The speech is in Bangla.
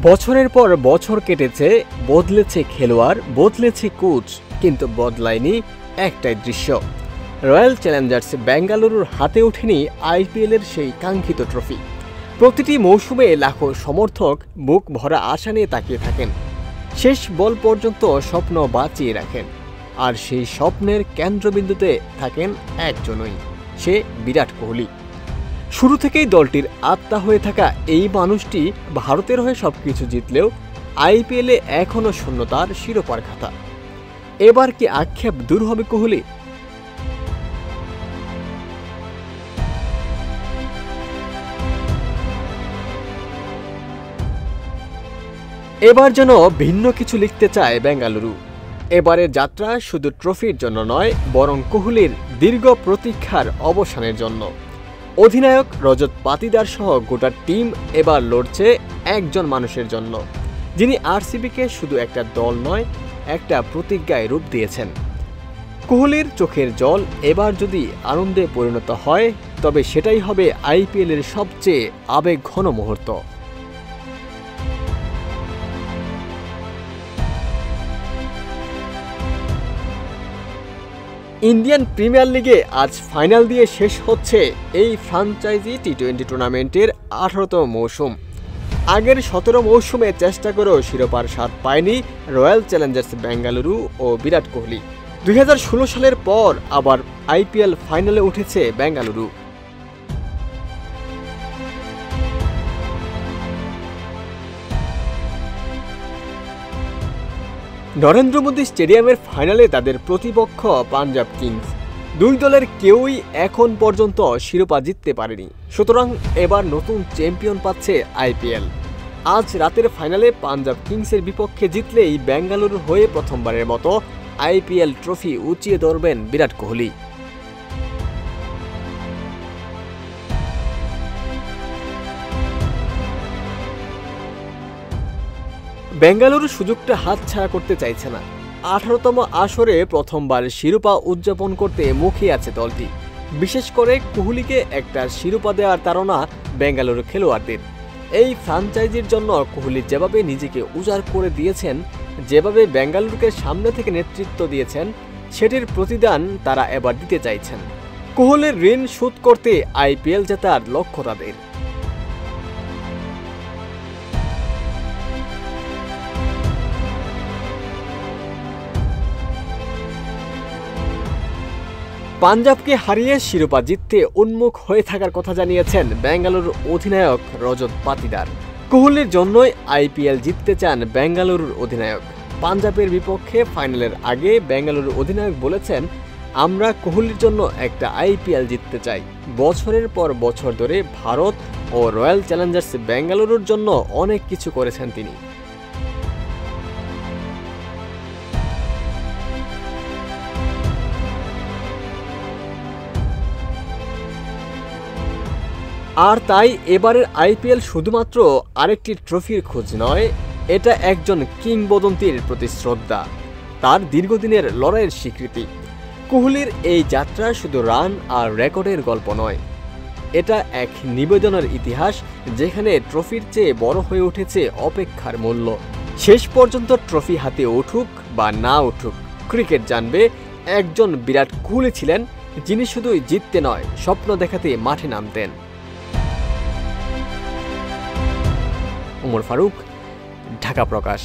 বছরের পর বছর কেটেছে, বদলেছে খেলোয়াড়, বদলেছে কোচ, কিন্তু বদলায়নি একটাই দৃশ্য। রয়্যাল চ্যালেঞ্জার্স বেঙ্গালুরুর হাতে ওঠেনি আইপিএলের সেই কাঙ্ক্ষিত ট্রফি। প্রতিটি মৌসুমে লাখো সমর্থক বুক ভরা আশা নিয়ে তাকিয়ে থাকেন, শেষ বল পর্যন্ত স্বপ্ন বাঁচিয়ে রাখেন। আর সেই স্বপ্নের কেন্দ্রবিন্দুতে থাকেন একজনই, সে বিরাট কোহলি। শুরু থেকেই দলটির আত্মা হয়ে থাকা এই মানুষটি ভারতের হয়ে সবকিছু জিতলেও আইপিএলে এখনও শূন্য তার শিরোপার খাতা। এবার কি আক্ষেপ দূর হবে কোহলি? এবার যেন ভিন্ন কিছু লিখতে চায় বেঙ্গালুরু। এবারের যাত্রা শুধু ট্রফির জন্য নয়, বরং কোহলির দীর্ঘ প্রতীক্ষার অবসানের জন্য। অধিনায়ক রজত পাতিদার সহ গোটা টিম এবার লড়ছে একজন মানুষের জন্য, যিনি আরসিবিকে শুধু একটা দল নয়, একটা প্রতিজ্ঞায় রূপ দিয়েছেন। কোহলির চোখের জল এবার যদি আনন্দে পরিণত হয়, তবে সেটাই হবে আইপিএলের সবচেয়ে আবেগঘন মুহূর্ত। ইন্ডিয়ান প্রিমিয়ার লিগে আজ ফাইনাল দিয়ে শেষ হচ্ছে এই ফ্র্যাঞ্চাইজি টি-20 টুর্নামেন্টের 18তম মৌসুম। আগের 17 মৌসুমে চেষ্টা করেও শিরোপার স্বাদ পায়নি রয়্যাল চ্যালেঞ্জার্স বেঙ্গালুরু ও বিরাট কোহলি। 2016 সালের পর আবার আইপিএল ফাইনালে উঠেছে বেঙ্গালুরু। নরেন্দ্র মোদী স্টেডিয়ামের ফাইনালে তাদের প্রতিপক্ষ পাঞ্জাব কিংস। দুই দলের কেউই এখন পর্যন্ত শিরোপা জিততে পারেনি, সুতরাং এবার নতুন চ্যাম্পিয়ন পাচ্ছে আইপিএল। আজ রাতের ফাইনালে পাঞ্জাব কিংসের বিপক্ষে জিতলেই বেঙ্গালুরু হয়ে প্রথমবারের মতো আইপিএল ট্রফি উঁচিয়ে ধরবেন বিরাট কোহলি। বেঙ্গালুরু সুযোগটা হাতছাড়া করতে চাইছে না। 18তম আসরে প্রথমবার শিরোপা উদযাপন করতে মুখিয়ে আছে দলটি। বিশেষ করে কোহলিকে একটা শিরোপা দেওয়ার তাড়না বেঙ্গালুরু খেলোয়াড়দের। এই ফ্র্যাঞ্চাইজির জন্য কোহলি যেভাবে নিজেকে উজাড় করে দিয়েছেন, যেভাবে বেঙ্গালুরুকে সামনে থেকে নেতৃত্ব দিয়েছেন, সেটির প্রতিদান তারা এবার দিতে চাইছেন। কোহলির ঋণ শোধ করতে আইপিএল জেতার লক্ষ্য তাদের। পাঞ্জাবকে হারিয়ে শিরোপা জিততে উন্মুখ হয়ে থাকার কথা জানিয়েছেন বেঙ্গালুরুর অধিনায়ক রজত পাতিদার। কোহলির জন্যই আইপিএল জিততে চান বেঙ্গালুরুর অধিনায়ক। পাঞ্জাবের বিপক্ষে ফাইনালের আগে বেঙ্গালুরুর অধিনায়ক বলেছেন, আমরা কোহলির জন্য একটা আইপিএল জিততে চাই। বছরের পর বছর ধরে ভারত ও রয়্যাল চ্যালেঞ্জার্স বেঙ্গালুরুর জন্য অনেক কিছু করেছেন তিনি। আর তাই এবারের আইপিএল শুধুমাত্র আরেকটি ট্রফির খোঁজ নয়, এটা একজন কিংবদন্তির প্রতি শ্রদ্ধা, তার দীর্ঘদিনের লড়াইয়ের স্বীকৃতি। কোহলির এই যাত্রা শুধু রান আর রেকর্ডের গল্প নয়, এটা এক নিবেদনের ইতিহাস, যেখানে ট্রফির চেয়ে বড় হয়ে উঠেছে অপেক্ষার মূল্য। শেষ পর্যন্ত ট্রফি হাতে উঠুক বা না উঠুক, ক্রিকেট জানবে একজন বিরাট কোহলি ছিলেন, যিনি শুধুই জিততে নয়, স্বপ্ন দেখাতে মাঠে নামতেন। উমর ফারুক, ঢাকা প্রকাশ।